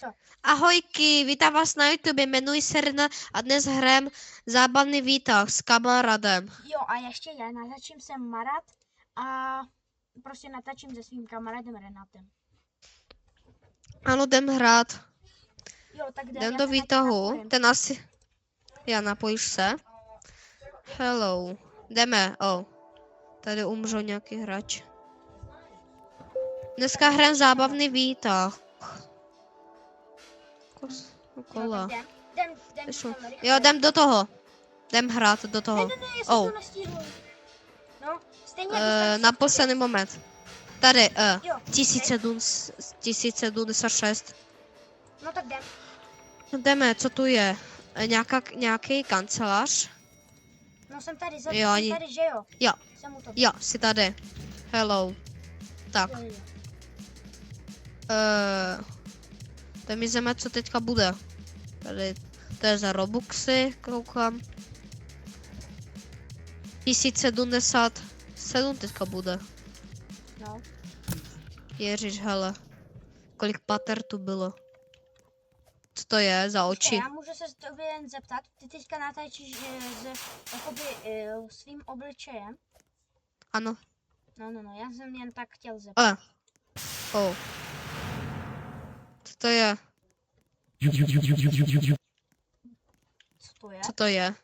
Co? Ahojky, vítám vás na YouTube, jmenuji se Rena a dnes hrajem zábavný výtah s kamarádem. Jo, a ještě já natáčím se Marat a prostě natáčím se svým kamarádem Renatem. Ano, jdem hrát. Jo, tak Jdem do výtahu, ten asi... Já napojíš se. Hello. Jdeme, Tady umřel nějaký hráč. Dneska hrajem zábavný výtah. Kola. Jo, jdem do toho. Jdem hrát do toho. Ne, já jsem to nestihnu. No, stejně Na poslední moment. Tady, Jo, 1076. No tak jdem. Jdeme, co tu je? Nějaký kancelář? No jsem tady, Jo, jsem tady, že jo? Jo. Jsem u toho. Jo, jsi tady. Hello. Tak. Jo. Tak mi zeme, co teďka bude. Tady, to je za Robuxy, koukám. 1077 teďka bude. No. Ježiš, hele. Kolik pater tu bylo. Co to je za oči? Já můžu se tobě jen zeptat, ty teďka natáčíš jakoby svým obličejem? Ano. No, já jsem jen tak chtěl zeptat. Co to je? Co to je? Co to je?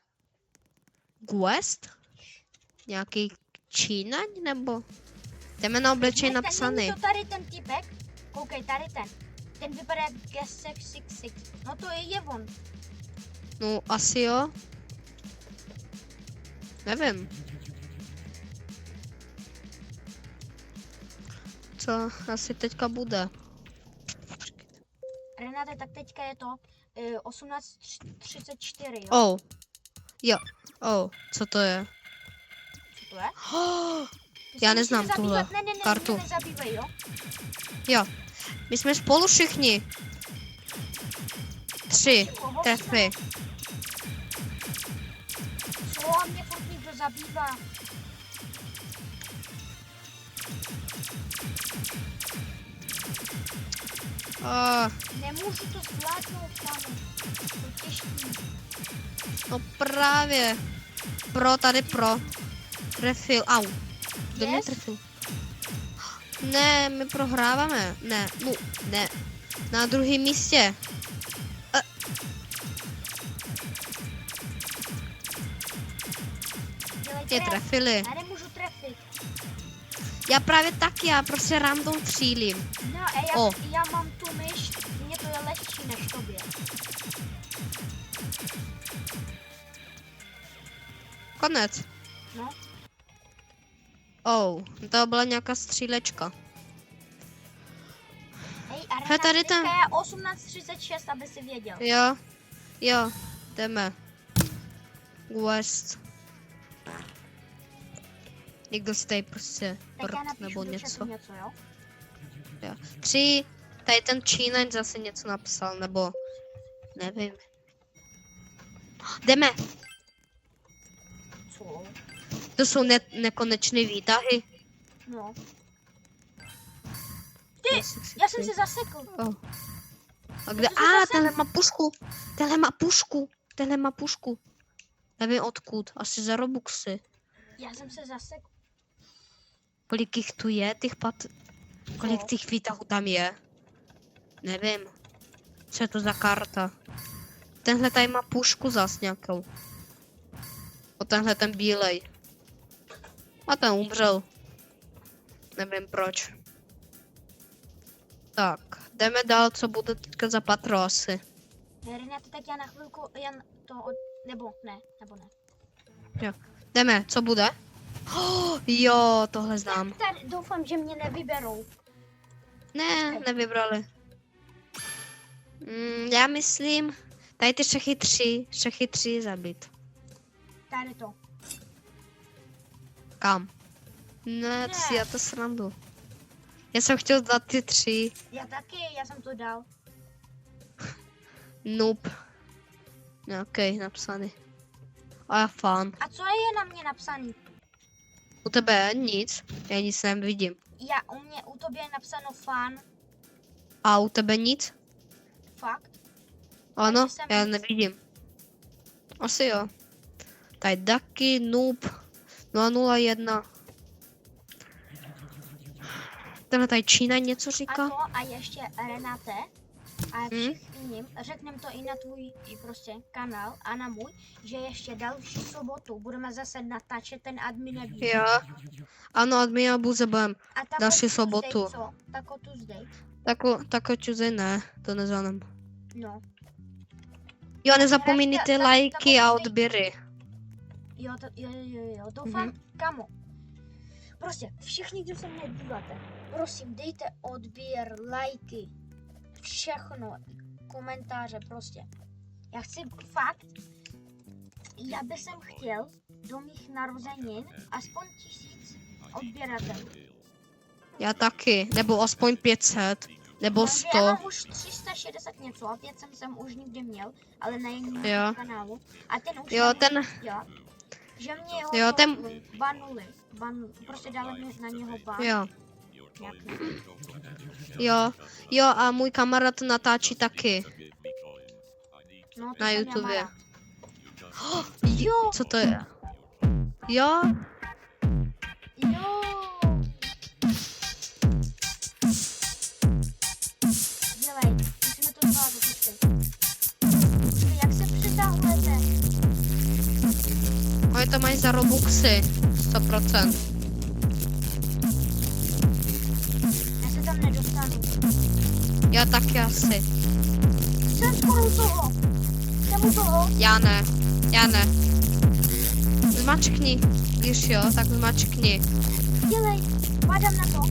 Quest? Nějaký Čínaň nebo? Jdeme na obličej napsaný. Není to tady ten typek? Koukej, tady ten. Ten vypadá jak G66. No to je on. No, asi jo. Nevím. Co asi teďka bude? Renate, tak teďka je to 18:34, jo? Jo. Co to je? Co to je? Já neznám tuhle kartu. Nezabývej, jo? Jo. My jsme spolu všichni. 3 trefy. Co? A mě furt někdo zabývá. Nemůžu to zvládnout, kámo. To těžký. No právě. Pro. Trefil. Au. Kdo mě trefil? Ne, my prohráváme. Ne. Na druhém místě. Mě trefili. Já nemůžu trefit. Já právě taky, já prostě random střílím. No a já mám tu myš, mně to je lehčí než tobě. Konec. No. To byla nějaká střílečka. Hej, a He, tady dneska ten... je 18:36, aby si věděl. Jo, jdeme. West. Někdo si tady prostě prd nebo něco. Jo? Jo. 3. Tady ten Čínaň zase něco napsal, nebo nevím. Jdeme. Co? To jsou nekonečné výtahy. No. Ty, já jsem se zasekl. A kde? Tenhle má pušku. Nevím odkud, asi za Robuxy. Já jsem se zasekl. Kolik jich tu je, kolik těch výtahů tam je? Nevím. Co je to za karta? Tenhle tady má pušku zas nějakou. Tenhle ten bílej. A ten umřel. Nevím proč. Tak, jdeme dál, co bude teďka za patro asi. Renate, tak já na chvilku jen to nebo ne. Jo, jdeme, co bude? Jo, tohle znám. Tady doufám, že mě nevyberou. Ne, nevybrali. Já myslím, tady ty všechny tři zabít. Tady to. Kam? Ne, já to srandu. Já jsem chtěl dát ty 3. Já taky, já jsem to dal. Noob. Nějaký napsaný. A já fan. A co je na mě napsaný? U tebe nic, já nic nevidím. U tobě je napsáno fan. A u tebe nic? fakt. Ano, jsem já víc. nevidím. Asi jo. Tady Ducky, Noob, 001. Tenhle tady Čína něco A říká. to a ještě Renate a všichni, řekneme to i na tvůj i prostě kanál a na můj, že ještě další sobotu budeme zase natáčet ten admin neví. Jo. Ano, admina buze budem. A tako Další Tuesday, sobotu. co? Tako Tuesday. Tako Tuesday ne, to neznám. No. Jo, nezapomínejte Tak- lajky a tak- odběry. Jo, doufám, kamo. Prostě všichni, kdo se mě díváte, prosím, dejte odběr, lajky, všechno, komentáře prostě. Já chci fakt, já bych sem chtěl do mých narozenin aspoň 1000 odběratelů. Já taky, nebo aspoň 500, nebo Takže já 100. mám už 360 něco a 500 jsem už nikdy měl, ale na jiném Jo. kanálu. A ten už Jo, na mě ten, chtěl, že mě ho Jo, ten- banuli. Prostě dali mi na něho ban. jo, Nějaký. jo a můj kamarád natáčí taky No, to na jsem já YouTube. má rád. Jo, Co to je? Jo, jo. Dělej, musíme to zvládnout, počkej. Počkej, jak se přetahujete? oni to mají za Robuxy, 100%. Já se tam nedostanu. Já taky asi. Jsem skoro u toho. Jsem u toho. Já ne. Zmačkni, když jo, tak zmačkni. Dělej, padám na to.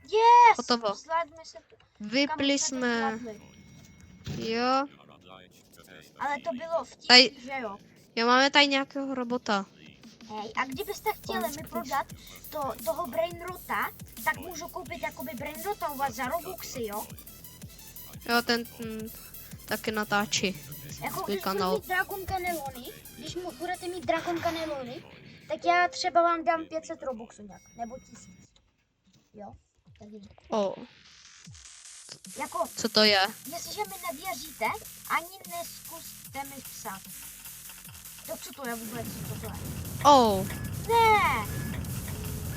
Yes! Hotovo. Zvládli se to. Vypli Kam jsme, to zvládli? jo. Ale to bylo vtip, Tady- že jo? Jo, máme tady nějakého robota. Hej, a kdybyste chtěli mi prodat toho Brainrota, tak můžu koupit jakoby Brainrota u vás za Robuxy, jo? Jo, ten taky natáčí. Jako Svůj když kanál. budu mít Dragon Cannelloni, když budete mít Dragon Cannelloni, tak já třeba vám dám 500 Robuxů nějak, nebo 1000. Jo? Takže, O, jako, co to je? jestliže mi nevěříte, ani neskuste mi psát. To co to je vůbec, co to je? O, Ne!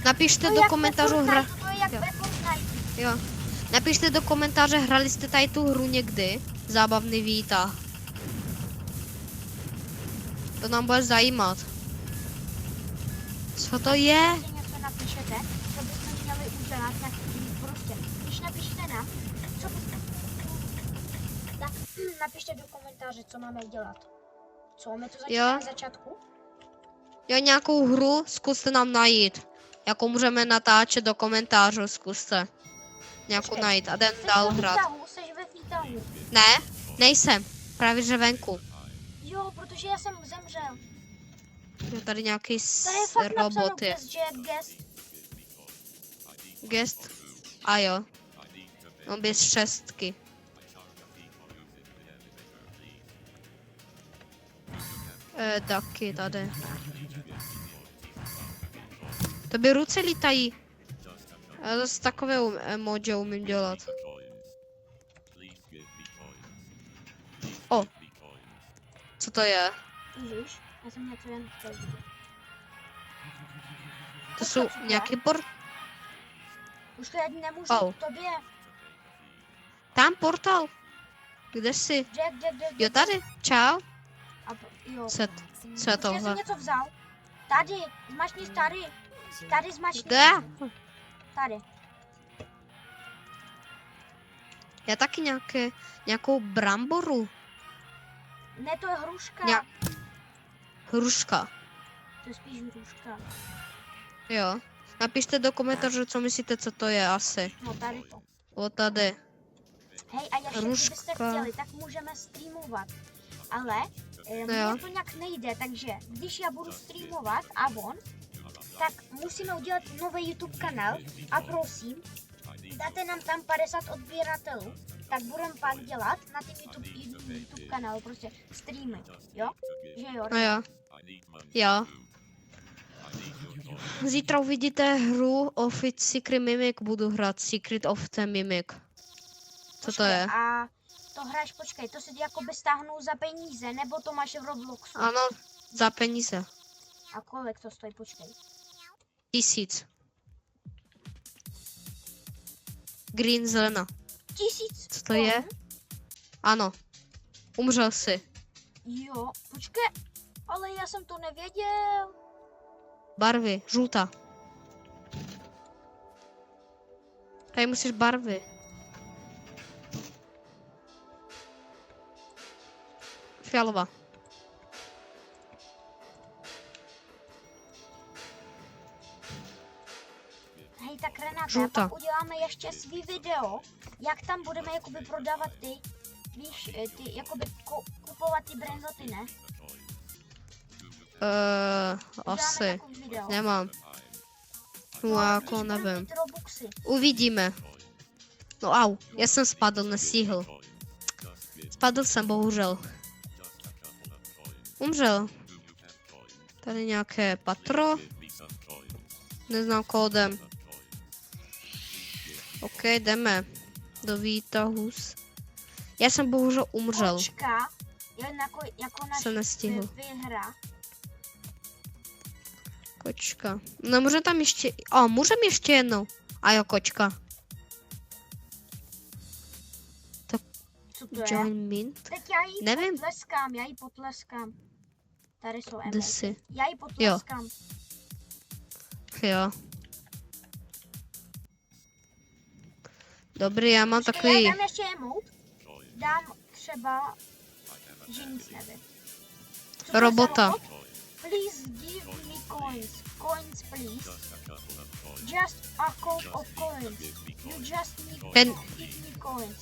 napište To do jak komentářů ve hra. Fortniteu, to je jak Jo. ve Fortniteu. Jo. Napište do komentáře, hrali jste tady tu hru někdy? Zábavný výtah. To nám bude zajímat. Co to je? Když něco napíšete, co bychom měli udělat, tak prostě, když napíšete nám, co byste, tak napište do komentáře, co máme dělat. Co, my to začínáme Jo. na začátku? Jo, nějakou hru zkuste nám najít. Jakou můžeme natáčet do komentářů, zkuste. Nějakou Počkej. najít a den Jsi dál ve hrát. výtahu, jsi ve výtahu. Ne, nejsem. Právě že venku. Jo, protože já jsem zemřel. Je tady nějaký Tady je fakt napsáno robot je. guest, že je guest. Guest. A jo. On bez šestky. Taky tady. To by ruce lítají. Já zase takové emoji umím dělat. O. Co to je? Víš, já jsem něco jen chtěl vidět. To jsou nějaký Už to já nemůžu Oh. k tobě. Tam portál. Kde jsi? Jack. Jo, tady. Čau. Jo. Co je Počkej, já tohle? jsem něco vzal. Tady, zmačni tady. Tady zmačni. Kde? Tady. Já taky nějakou bramboru. Ne, to je hruška. Nějak- Hruška. To je spíš hruška. Jo. Napište do komentářů, co myslíte, co to je asi. No tady to. O tady. Hej, a ještě Hruška. kdybyste chtěli, tak můžeme streamovat. Ale jo. mně to nějak nejde, takže když já budu streamovat a on, tak musíme udělat nový YouTube kanál a prosím, dáte nám tam 50 odběratelů, tak budeme pak dělat na ten YouTube kanál prostě streamy, jo? Že jo? No jo. Jo. Zítra uvidíte hru of Secret Mimic, budu hrát Secret of the Mimic. Co to Počkej, je? A to hraješ, počkej, to si jakoby stáhnu za peníze, nebo to máš v Robloxu? Ano, za peníze. A kolik to stojí, počkej. 1000. Green zelená. 1000? Co to je? Ano. Umřel jsi. Jo, počkej, ale já jsem to nevěděl. Barvy. Žlutá. Tady musíš barvy. Fialová. Hej, tak Renáta, Žlutá. pak uděláme ještě svý video, jak tam budeme jakoby prodávat ty, víš, ty jakoby kupovat ty brenzoty, ne? Uděláme Asi. takový video. Nemám. No ale jako když budeme nevím. mít Robuxy. Uvidíme. No au, já jsem spadl, nestihl. Spadl jsem, bohužel. Umřel. Tady nějaké patro. Neznám kódem. OK, jdeme. Do výtahu. Já jsem bohužel umřel. Kočka je jako naš Jsem nestihl. vyhra. Kočka. No můžeme tam ještě... můžeme ještě jednou. A jo, kočka. Co to je? Join Mint. Tak já jí Nevím. potleskám. Tady jsou Kde emoty. jsi? Já jí potleskám. Jo. Dobrý, já mám Počkej, takový... já dám ještě emote. Dám třeba, že nic nevím. Co to je za Robota. robot? Please give me coins. Coins, please. Just a code of coins. You just need to Ten- give me coins.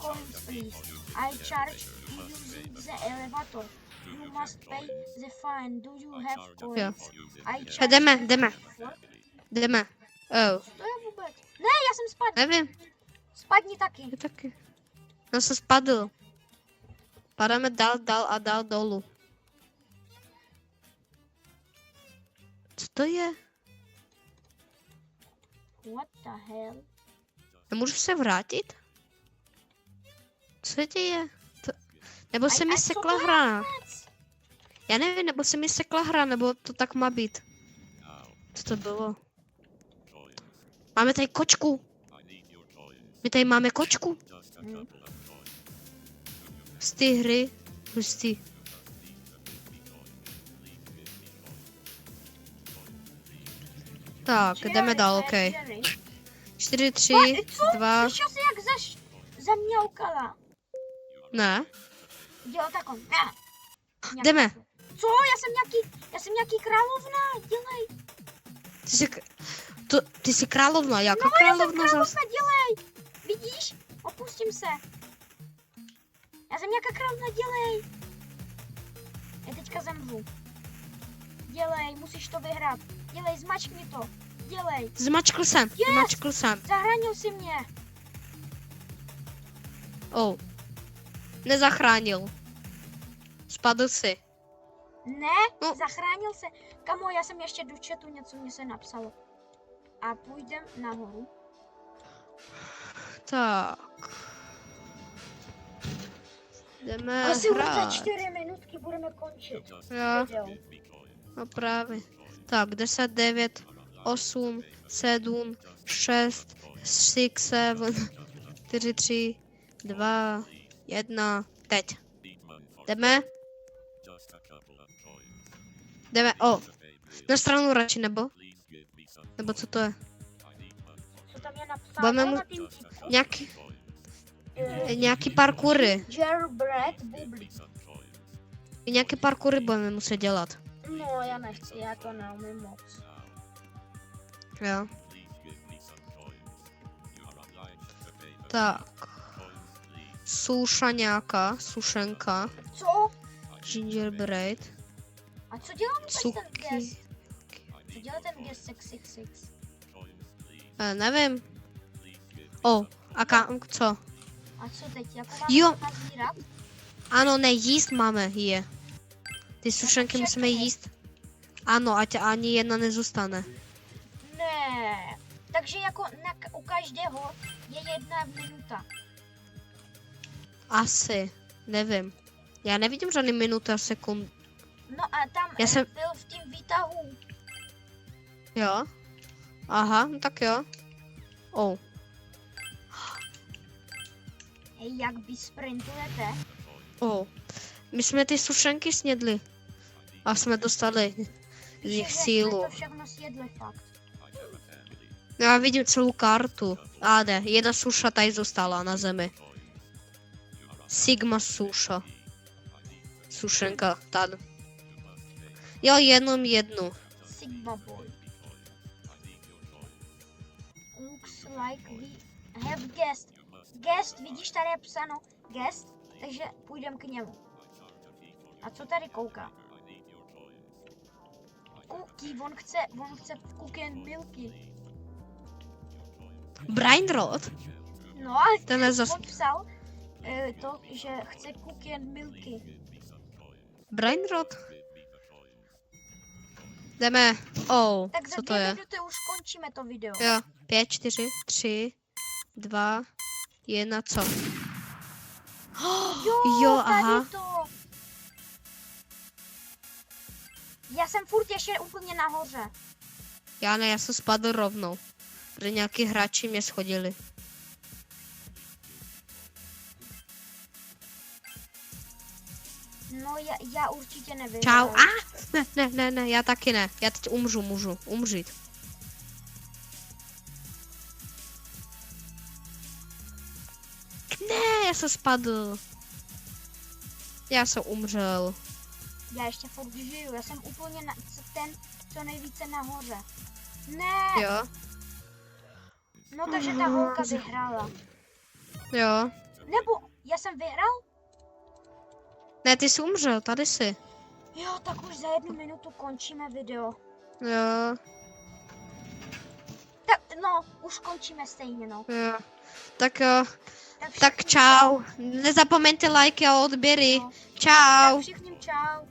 Coins, please. I charge you using the elevator. You must pay the fine. Do you have coins? I charge Jdeme, you jdeme. for- Jdeme. Co to je vůbec? Ne, já jsem spadl. Nevím. Spadni taky. Já taky. Já jsem spadl. Padáme dál a dál dolů. Co to je? What the hell? Nemůžu se vrátit? Co se děje? Nebo se mi A co sekla to je hra? vůbec? Já nevím, nebo se mi sekla hra, nebo to tak má být. Co to bylo? Máme tady kočku. My tady máme kočku. Hm. Z té hry. Hustý. Tak, jdeme dál, ok. 4, 3, Co? 2, Slyšel jsi, jak zamňaukala? ne. Dělal takon. Ne. Jdeme. Co? Já jsem nějaký královna. Dělej. Ty jsi královna, jaká No, já jsem královna zas? královna, dělej. Vidíš? Opustím se. Já jsem nějaká královna, dělej. Já teďka zemřu. Dělej, musíš to vyhrát. Dělej, zmačkni to. Dělej. Zmačkl jsem, zmačkl jsem. Zahranil si mě. Oh. Nezachránil. Spadl si. Ne, No. zachránil se. Kamo, já jsem ještě do chatu něco mě se napsalo. A půjdem nahoru. Tak. Jdeme Asi už za hrát. 4 minutky budeme končit. Jo, Video. no právě. Tak, 10, 9, 8, 7, 6, 6, 7, 4, 3, 2, 1, teď. Jdeme? Jdeme, na stranu radši, nebo? Nebo co to je? Co tam je napsáno Budeme na tím? Nějaký parkoury. Gingerbread bubbly. Nějaké parkoury budeme muset dělat. No, já nechci, já to neumím moc. Jo. Tak. Suša nějaká, sušenka. Co? Gingerbread. A co dělá vůbec ten Suky. guest? Co dělá ten guest 666? Nevím. A co? A co teď? Jako máme Jo. to nazbírat? Ano, ne, jíst máme je. Ty sušenky musíme všechny. jíst. Ano, ať ani jedna nezůstane. Ne. Takže jako u každého je 1 minuta. Asi, nevím. Já nevidím žádný minuty a sekund. No a tam Já jsem- byl v tím výtahu. Jo? Aha, no tak jo. Oh. Hej, jak vy sprintujete? Oh. My jsme ty sušenky snědli. A jsme dostali z Píše, nich že sílu. jsme to všechno sjedli fakt. Já vidím celou kartu. A ne, jedna suša tady zůstala na zemi. Sigma suša. Sušenka, tady. Jo, jenom jednu. Sigma boy. Looks like we have guest. Guest, vidíš, tady je psáno guest, takže půjdeme k němu. A co tady kouká? Cookie, on chce cookie and milky. Brainrod? No ale Ten je zas... on psal to, že chce cookie and milky. Brainrod? Jdeme. Oh, Tak za co to 2 je? minuty už končíme to video. Jo, 5, 4, 3, 2, 1, co? Jo, tady aha. to. Já jsem furt ještě úplně nahoře. Já ne, já jsem spadl rovnou. Protože nějaký hráči mě schodili. No já určitě nevím. Čau. Ne, já taky ne. Já teď můžu umřít. Ne, já jsem spadl. Já jsem umřel. Já ještě furt žiju, já jsem úplně ten, co nejvíce nahoře. Ne, Jo, no takže ta holka vyhrála. jo. Nebo já jsem vyhrál? Ne, ty jsi umřel, tady jsi. Jo, tak už za 1 minutu končíme video. Jo, No, už končíme stejně, no. jo. Tak jo, Tak tak všichni čau. Nezapomeňte lajky a odběry. No. Čau. Tak všichni čau.